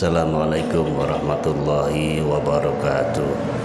Assalamualaikum warahmatullahi wabarakatuh.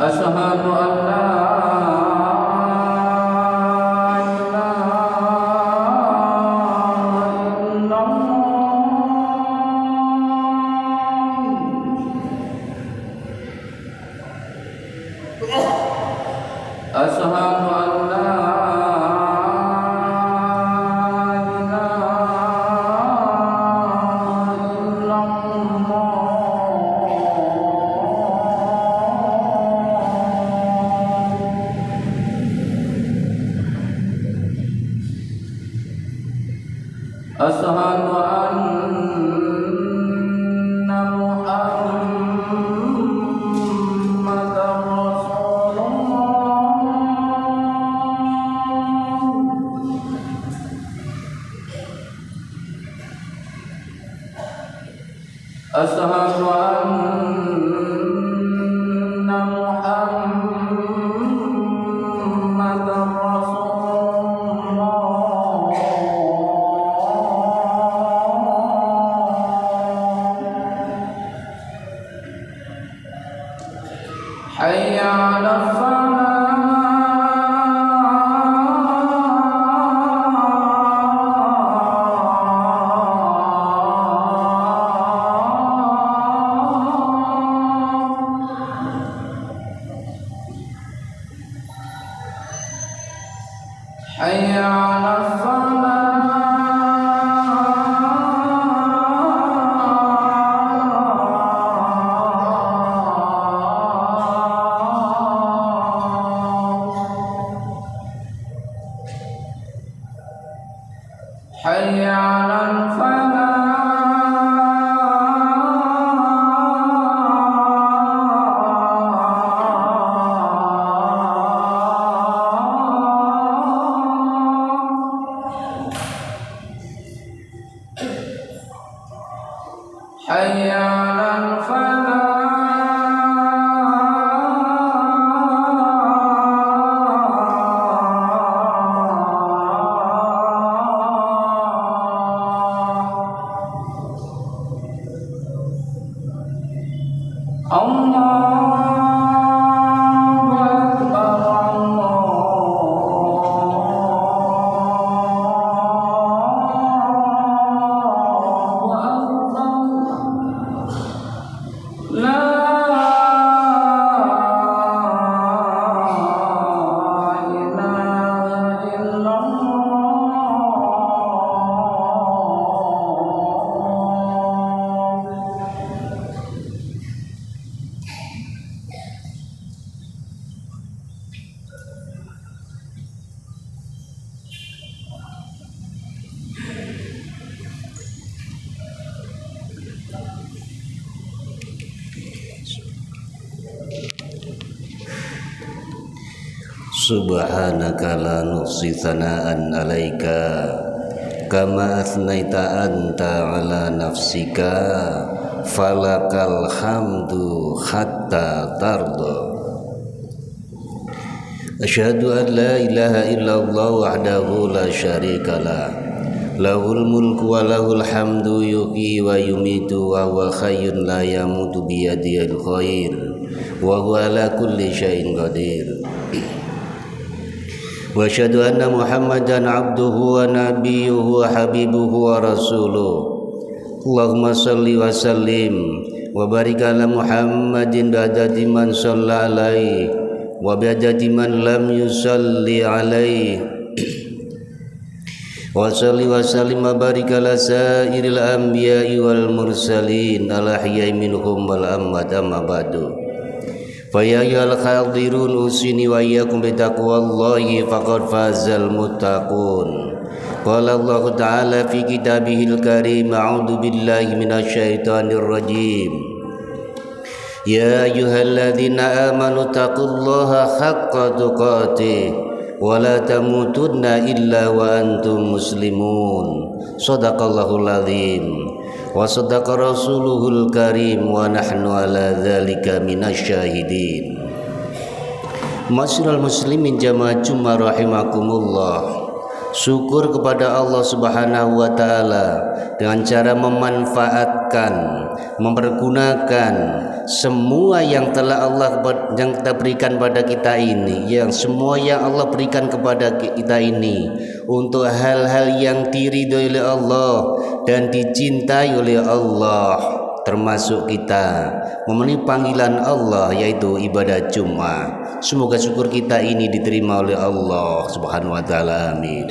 Asyhadu an la Asyhadu anna Muhammadar Rasulullah. Asyhadu anna Muhammadar Hayya 'alal falah. Hayya 'alal حي على الفلاح حي على الفلاح Allahu Akbar, Allahu Akbar. La ilaha illallah. Subhanaka la nuhsi thana'an 'alaika kama athnaita anta 'ala nafsika falakal hamdu hatta tarda. Asyhadu an la ilaha illallah wahdahu la syarikalah lahul mulku wa lahul hamdu yuhyi wa yumitu wa huwa hayyun la yamutu biyadihil khair wa huwa ala kulli syai'in qadir. Wa asyhadu anna Muhammadan abduhu wa nabiyyuhu wa habibuhu wa rasuluh. Allahumma salli wa sallim wa barik ala Muhammadin bi'adadi man shalla alaihi wa bi'adadi man lam yusalli alaihi wa salli wa sallim wa barik ala sairil anbiya'i wal mursalin ala ahya'i minhum wal amwat amma ba'du. Fa ya ayyuhal hadirun usini wa iyyakum bi taqwallahi faqad fazal muttaqun. Qala Allah Ta'ala fi kitabihil karim, a'udzu billahi minasyaitonir rajim. Ya ayyuhalladzina amanu taqullaha haqqa tuqatih wa la tamutunna illa wa antum muslimun. Shadaqallahul azim wa sadaqa rasuluhul karim wa nahnu ala dzalika minasyahidin. Masyiral muslimin jamaah Jumat rahimakumullah. Syukur kepada Allah Subhanahu wa taala dengan cara memanfaatkan, mempergunakan semua yang telah Allah yang kita berikan pada kita ini, yang semua yang Allah berikan kepada kita ini untuk hal-hal yang diridhoi oleh Allah dan dicintai oleh Allah, termasuk kita memenuhi panggilan Allah yaitu ibadah Jumat. Semoga syukur kita ini diterima oleh Allah Subhanahu wa taala. Amin.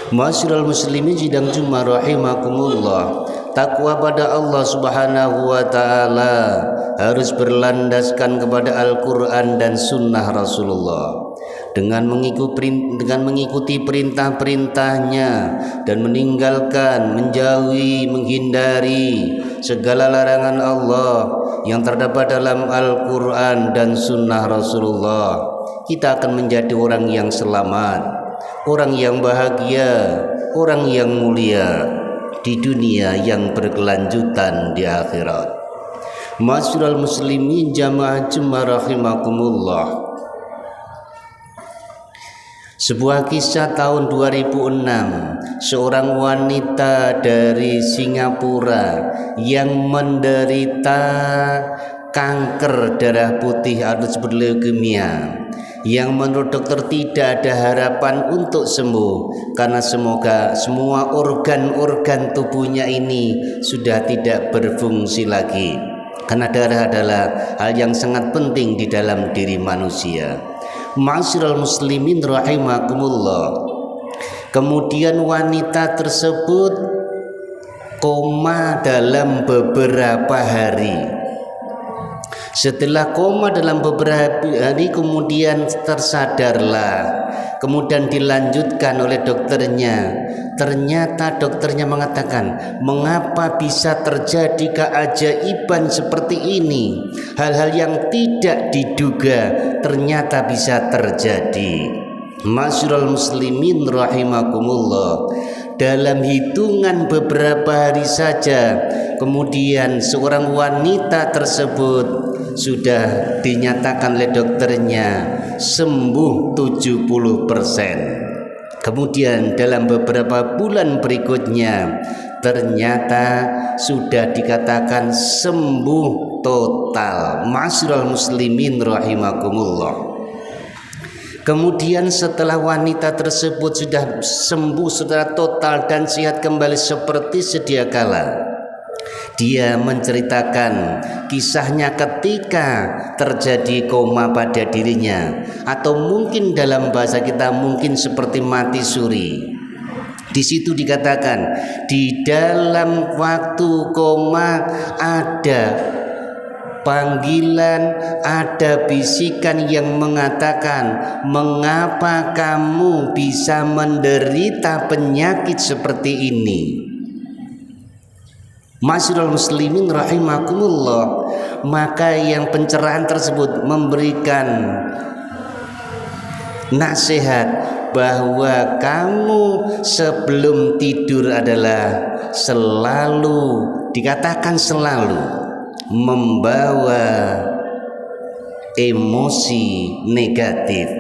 Masyiral muslimin sidang Jumat rahimakumullah. Takwa pada Allah Subhanahu wa taala harus berlandaskan kepada Al-Qur'an dan sunnah Rasulullah. Dengan mengikuti perintah-perintahnya dan meninggalkan, menjauhi, menghindari segala larangan Allah yang terdapat dalam Al-Quran dan sunnah Rasulullah, kita akan menjadi orang yang selamat, orang yang bahagia, orang yang mulia di dunia yang berkelanjutan di akhirat. Masyiral muslimin jamaah Jumat rahimakumullah. Sebuah kisah tahun 2006, seorang wanita dari Singapura yang menderita kanker darah putih atau disebut leukemia, yang menurut dokter tidak ada harapan untuk sembuh karena semua organ-organ tubuhnya ini sudah tidak berfungsi lagi, karena darah adalah hal yang sangat penting di dalam diri manusia. Ma'asyiral muslimin rahimakumullah. Kemudian wanita tersebut koma dalam beberapa hari. Setelah koma dalam beberapa hari kemudian tersadarlah. Kemudian dilanjutkan oleh dokternya. Ternyata dokternya mengatakan, mengapa bisa terjadi keajaiban seperti ini? Hal-hal yang tidak diduga ternyata bisa terjadi. Masyiral muslimin rahimakumullah. Dalam hitungan beberapa hari saja, kemudian seorang wanita tersebut sudah dinyatakan oleh dokternya sembuh 70%. Kemudian dalam beberapa bulan berikutnya ternyata sudah dikatakan sembuh total. Ma'asyiral muslimin rahimakumullah. Kemudian setelah wanita tersebut sudah sembuh secara total dan sehat kembali seperti sedia kala, dia menceritakan kisahnya ketika terjadi koma pada dirinya, atau mungkin dalam bahasa kita mungkin seperti mati suri. Di situ dikatakan di dalam waktu koma ada panggilan, ada bisikan yang mengatakan, mengapa kamu bisa menderita penyakit seperti ini? Masyiral muslimin rahimakumullah. Maka yang pencerahan tersebut memberikan nasihat bahwa kamu sebelum tidur adalah selalu, dikatakan selalu membawa emosi negatif.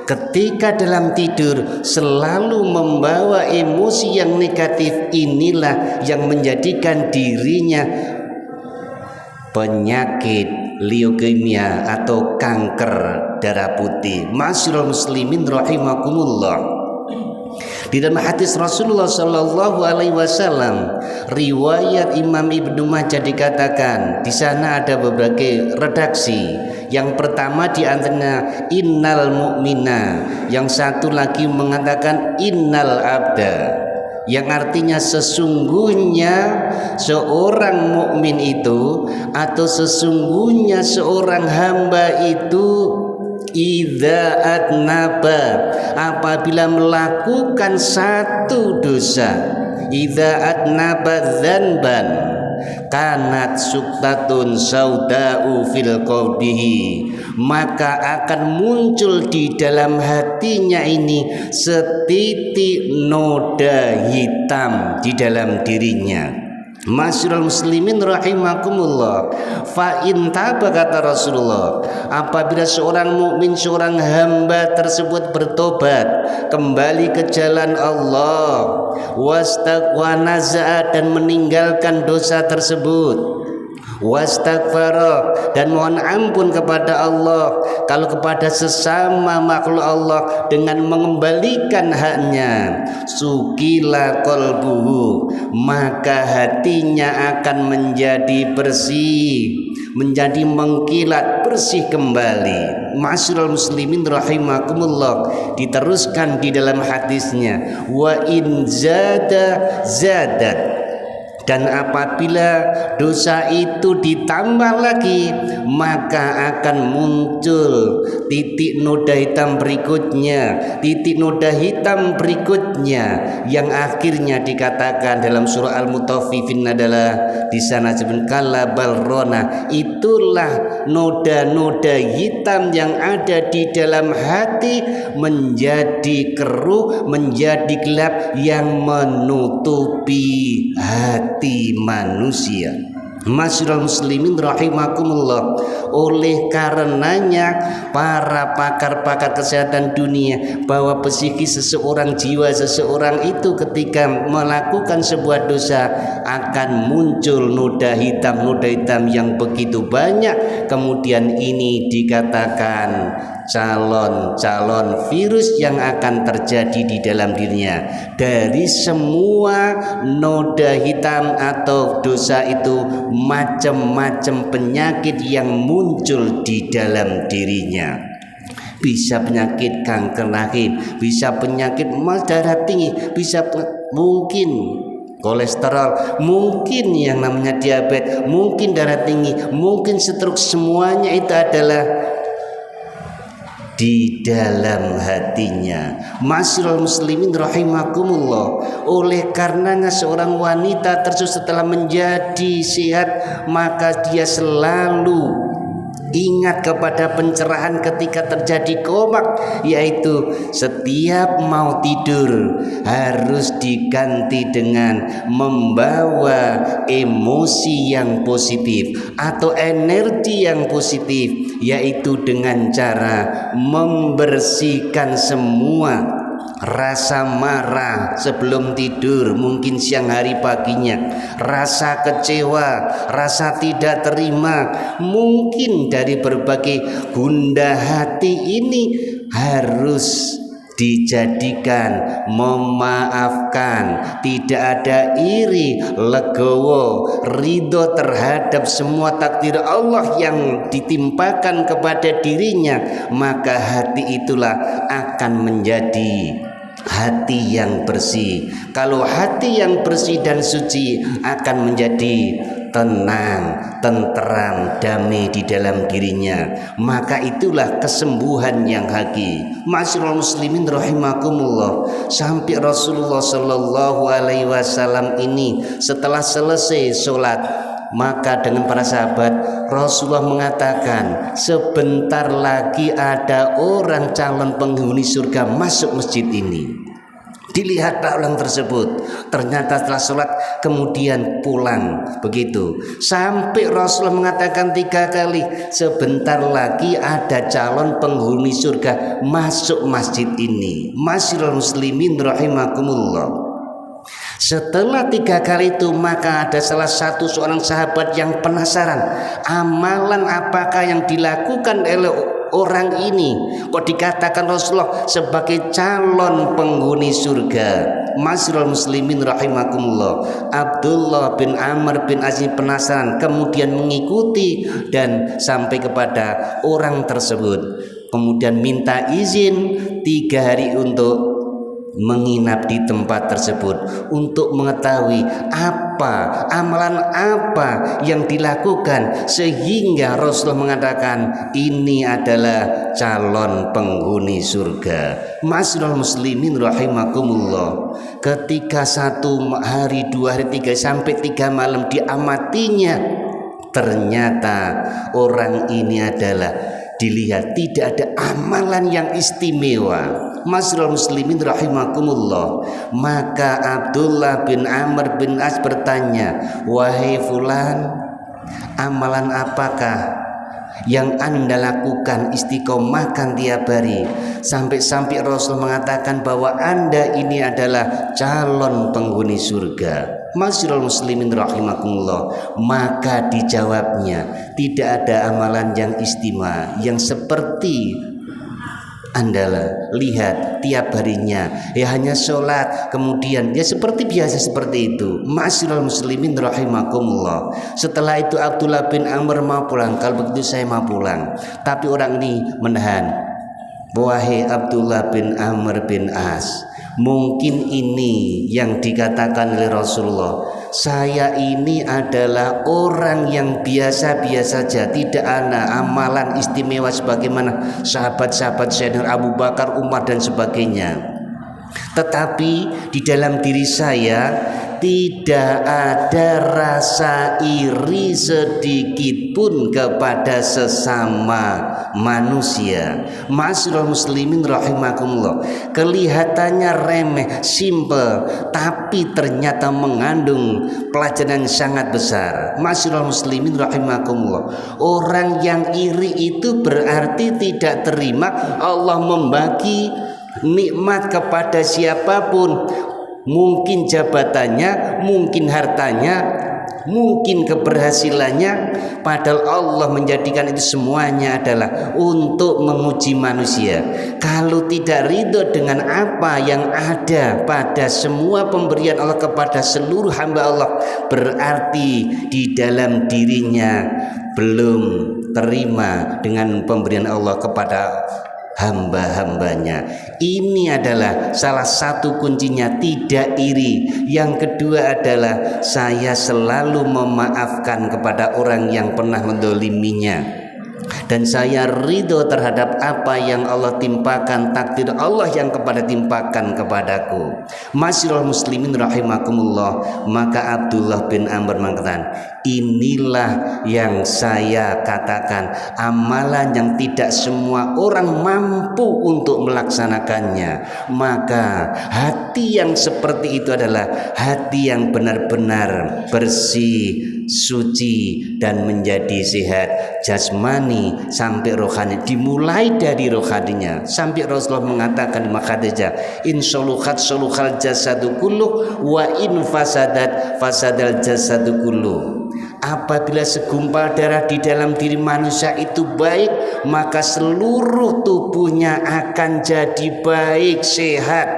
Ketika dalam tidur selalu membawa emosi yang negatif, inilah yang menjadikan dirinya penyakit leukemia atau kanker darah putih. Masyiral muslimin rahimakumullah. Di dalam hadis Rasulullah Sallallahu Alaihi Wasallam, riwayat Imam Ibnu Majah dikatakan, di sana ada berbagai redaksi. Yang pertama di antaranya innal mu'mina, yang satu lagi mengatakan innal abda, yang artinya sesungguhnya seorang mukmin itu atau sesungguhnya seorang hamba itu idza adnaba, apabila melakukan satu dosa, idza adnaba dzanban kanat suktatun sauda'u fil qawdihi, maka akan muncul di dalam hatinya ini setitik noda hitam di dalam dirinya. Masyarul muslimin rahimakumullah, fa in taba, kata Rasulullah, apabila seorang mukmin, seorang hamba tersebut bertobat kembali ke jalan Allah, wastaqwa naza'a, dan meninggalkan dosa tersebut, wastaghfara, dan mohon ampun kepada Allah, kalau kepada sesama makhluk Allah dengan mengembalikan haknya, sukila qalbuhu, maka hatinya akan menjadi bersih, menjadi mengkilat bersih kembali. Ma'asyiral muslimin rahimakumullah, diteruskan di dalam hadisnya, wa in zada zadat, dan apabila dosa itu ditambah lagi, maka akan muncul titik noda hitam berikutnya, titik noda hitam berikutnya, yang akhirnya dikatakan dalam surah Al-Mutaffifin adalah di sana sebut kalabal rona, itulah noda-noda hitam yang ada di dalam hati menjadi keruh, menjadi gelap yang menutupi hati manusia. Masyarul muslimin rahimakumullah, oleh karenanya para pakar-pakar kesehatan dunia bahwa psikis seseorang, jiwa seseorang itu ketika melakukan sebuah dosa akan muncul noda hitam yang begitu banyak. Kemudian ini dikatakan calon virus yang akan terjadi di dalam dirinya. Dari semua noda hitam atau dosa itu, macam-macam penyakit yang muncul di dalam dirinya. Bisa penyakit kanker rahim, bisa penyakit darah tinggi, bisa mungkin kolesterol, mungkin yang namanya diabetes, mungkin darah tinggi, mungkin stroke. Semuanya itu adalah di dalam hatinya. Masyarul muslimin rahimakumullah, oleh karenanya seorang wanita tersebut setelah menjadi sehat, maka dia selalu ingat kepada pencerahan ketika terjadi komak, yaitu setiap mau tidur harus diganti dengan membawa emosi yang positif atau energi yang positif, yaitu dengan cara membersihkan semua rasa marah sebelum tidur, mungkin siang hari paginya, rasa kecewa, rasa tidak terima, mungkin dari berbagai gundah hati ini harus dijadikan memaafkan, tidak ada iri, legowo, ridho terhadap semua takdir Allah yang ditimpakan kepada dirinya, maka hati itulah akan menjadi hati yang bersih. Kalau hati yang bersih dan suci akan menjadi tenang, tentram, damai di dalam dirinya, maka itulah kesembuhan yang hakiki. Masyarul muslimin rahimakumullah, sampai Rasulullah sallallahu alaihi wasallam ini setelah selesai sholat, maka dengan para sahabat Rasulullah mengatakan, sebentar lagi ada orang calon penghuni surga masuk masjid ini. Dilihatlah orang tersebut, ternyata setelah sholat kemudian pulang begitu, sampai Rasulullah mengatakan 3 kali, sebentar lagi ada calon penghuni surga masuk masjid ini. Masyarul muslimin rahimakumullah. Setelah 3 kali itu, maka ada salah satu seorang sahabat yang penasaran, amalan apakah yang dilakukan oleh orang ini kok dikatakan Rasulullah sebagai calon penghuni surga. Masyrul muslimin rahimakumullah, Abdullah bin Amr bin As penasaran, kemudian mengikuti dan sampai kepada orang tersebut, kemudian minta izin 3 hari untuk menginap di tempat tersebut untuk mengetahui apa amalan apa yang dilakukan sehingga Rasulullah mengatakan ini adalah calon penghuni surga. Masyrul muslimin rahimakumullah, ketika 1 hari 2 hari 3 sampai 3 malam diamatinya, ternyata orang ini adalah dilihat tidak ada amalan yang istimewa. Masyrul muslimin rahimakumullah, maka Abdullah bin Amr bin As bertanya, wahai fulan, amalan apakah yang Anda lakukan istiqomahkan tiap hari sampai Rasul mengatakan bahwa Anda ini adalah calon penghuni surga? Masyrul muslimin rahimakumullah, maka dijawabnya, tidak ada amalan yang istimewa yang seperti Anda lihat tiap harinya, ya hanya sholat, kemudian ya seperti biasa seperti itu. Masyrul muslimin rahimakumullah. Setelah itu Abdullah bin Amr mau pulang, kalau begitu saya mau pulang. Tapi orang ini menahan, wahai Abdullah bin Amr bin As, mungkin ini yang dikatakan oleh Rasulullah, saya ini adalah orang yang biasa-biasa saja, tidak ada amalan istimewa sebagaimana sahabat-sahabat Sayyidina Abu Bakar, Umar dan sebagainya. Tetapi di dalam diri saya tidak ada rasa iri sedikit pun kepada sesama manusia. Masyrul muslimin rahimakumullah, kelihatannya remeh, simple, tapi ternyata mengandung pelajaran yang sangat besar. Masyrul muslimin rahimakumullah, orang yang iri itu berarti tidak terima Allah membagi nikmat kepada siapapun, mungkin jabatannya, mungkin hartanya, mungkin keberhasilannya, padahal Allah menjadikan itu semuanya adalah untuk menguji manusia. Kalau tidak ridho dengan apa yang ada pada semua pemberian Allah kepada seluruh hamba Allah, berarti di dalam dirinya belum terima dengan pemberian Allah kepada hamba-hambanya. Ini adalah salah satu kuncinya, tidak iri. Yang kedua adalah saya selalu memaafkan kepada orang yang pernah mendoliminya, dan saya ridho terhadap apa yang Allah timpakan, takdir Allah yang timpakan kepadaku. Masyrul muslimin rahimakumullah, maka Abdullah bin Amr mengatakan, inilah yang saya katakan amalan yang tidak semua orang mampu untuk melaksanakannya. Maka hati yang seperti itu adalah hati yang benar-benar bersih, suci, dan menjadi sehat jasmani sampai rohani. Dimulai dari rohaninya sampai Rasulullah mengatakan di Khadijah, in soluhat soluhal jasadu kullu wa in fasadat fasadal jasadu kullu. Apabila segumpal darah di dalam diri manusia itu baik, maka seluruh tubuhnya akan jadi baik, sehat.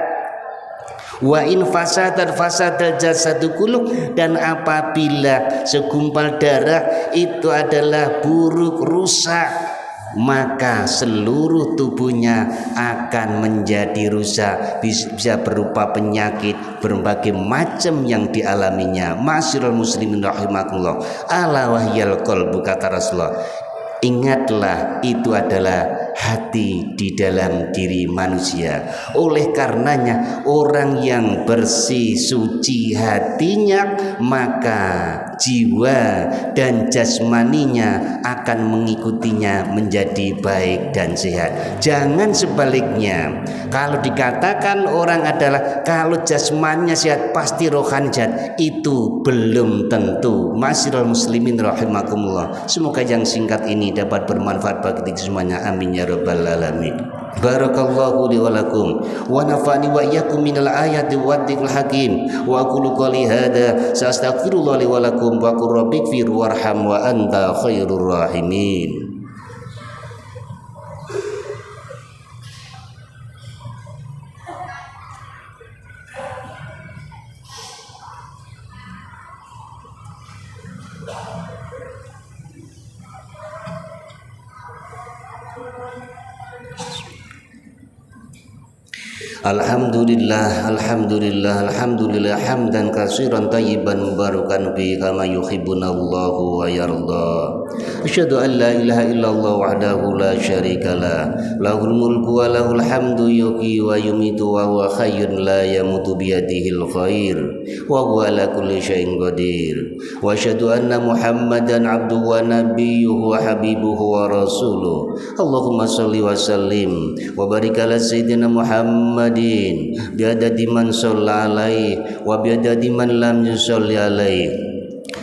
Wa in fasadat fasadal jasadu kullu, dan apabila segumpal darah itu adalah buruk, rusak, maka seluruh tubuhnya akan menjadi rusak, bisa berupa penyakit berbagai macam yang dialaminya. Masyrul muslimin rahimakumullah, ala wahyal qalbu, kata Rasulullah, ingatlah itu adalah hati di dalam diri manusia. Oleh karenanya orang yang bersih suci hatinya, maka jiwa dan jasmaninya akan mengikutinya menjadi baik dan sehat. Jangan sebaliknya, kalau dikatakan orang adalah kalau jasmaninya sehat pasti rohani sehat, itu belum tentu. Masyrul muslimin rahimakumullah, semoga yang singkat ini dapat bermanfaat bagi kita semuanya, amin ya rabbal alamin. Barakallahu li wa lakum wa nafa'ani wa iyyakum minal ayati wa dzikril hakim wa aqulu qouli hadza astaghfirullah li wa lakum wa qur rabbighfir warham wa anta khairur rahimin. Alhamdulillah, alhamdulillah, alhamdulillah hamdan katsiran tayyiban mubarakan fi kama yuhibbunallahu wa yarda. Asyhadu an la ilaha illallah wahdahu la syarikalah, lahul mulku wa lahul hamdu yuhyi wa yumitu wa huwa hayyun la yamutu bi yadihil khair wa huwa ala kulli syai'in qadir. Wa asyhadu anna Muhammadan abduhu wa nabiyyuhu wa habibuhu wa rasuluh. Allahumma shalli wa sallim wa barik ala sayyidina Muhammad biadadi man shalla alaihi wa biadadi man lam yusalli alaihi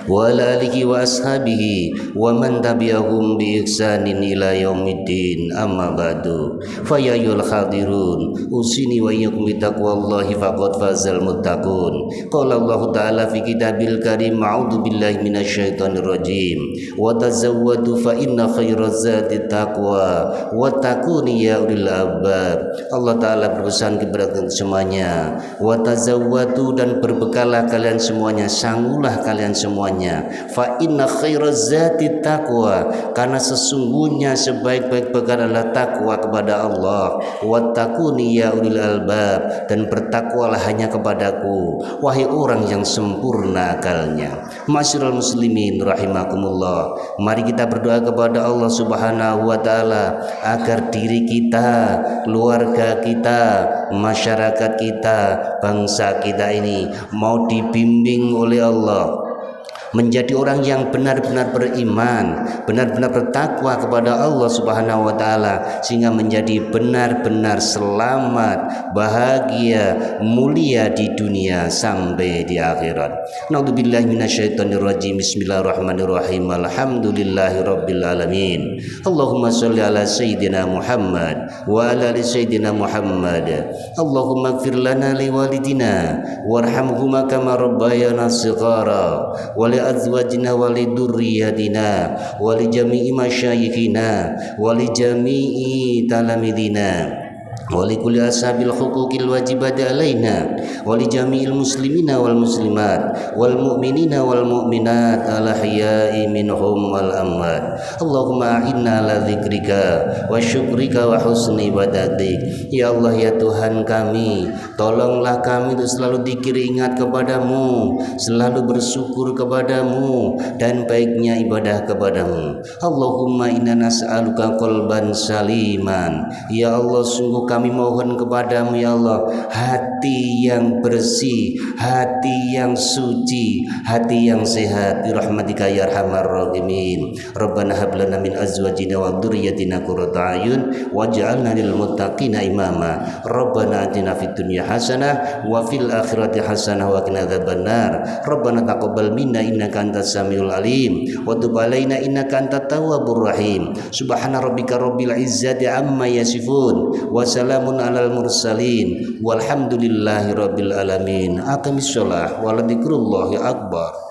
wa ala alihi wa ashabihi wa man tabi'ahum bi ihsanin ila yaumiddin, amma ba'du. Fa ya ayyuhal hadirun usini wa iyyakum bi taqwallahi faqad fazal muttaqun. Qala Allah ta'ala fi kitabil karim, a'udzu billahi minasyaitonir rajim, wa tazawwadu fa inna khairaz zati taqwa wa taquni ya ulil albab. Allah ta'ala berpesan kepada semuanya, wa tazawwadu, dan berbekalah kalian semuanya, sangulah kalian semuanya, fa inna khairaz zati taqwa, karena sesungguhnya sebaik-baik bekal adalah takwa kepada Allah. Wattaquni ya ulil albab, dan bertakwalah hanya kepadaku wahai orang yang sempurna akalnya. Masyarul muslimin rahimakumullah, mari kita berdoa kepada Allah Subhanahu wa taala agar diri kita, keluarga kita, masyarakat kita, bangsa kita ini mau dibimbing oleh Allah menjadi orang yang benar-benar beriman, benar-benar bertakwa kepada Allah Subhanahu wa taala, sehingga menjadi benar-benar selamat, bahagia, mulia di dunia sampai di akhirat. Naudzubillahi minasyaitonir rajim. Bismillahirrahmanirrahim. Alhamdulillahirabbil alamin. Allahumma shalli ala sayyidina Muhammad wa ala ali sayyidina Muhammad. Allahumma ighfir lana liwalidina warhamhuma kama rabbayana shighara wa azwajina wa li dzurriyyatina wa li jami'i masyayikhina wa li jami'i talamidina wa li kulli ashabil huquqil wajibati alaina wa li jami'il muslimina wal muslimat wal mu'minina wal mu'minat al ahya'i minhum wal amwat. Allahumma a'inna ala dzikrika wa syukrika wa husni ibadatik. Ya Allah, ya Tuhan kami, tolonglah kami untuk selalu dzikir, ingat kepadamu, selalu bersyukur kepadamu, dan baiknya ibadah kepadamu. Allahumma inna nas'aluka qalban saliman. Ya Allah, sungguh kami mohon kepadamu ya Allah, hati yang bersih, hati yang suci, hati yang sehat, bi rahmatika ya arhamar rahimin. Rabbana hab lana min azwajina wa dzurriyyatina qurrata a'yun waj'alna lil muttaqina imama. Rabbana atina fid dunya hasanah wa fil akhirati hasanah wa qina adzabannar. Rabbana taqabbal minna innaka antas samiul alim wa tub alaina innaka antat tawwabur rahim. Subhana rabbika rabbil izzati amma yasifun wa salamun alal mursalin walhamdulillahi rabbil alamin. Aqimissalah wa la dzikrullahi akbar.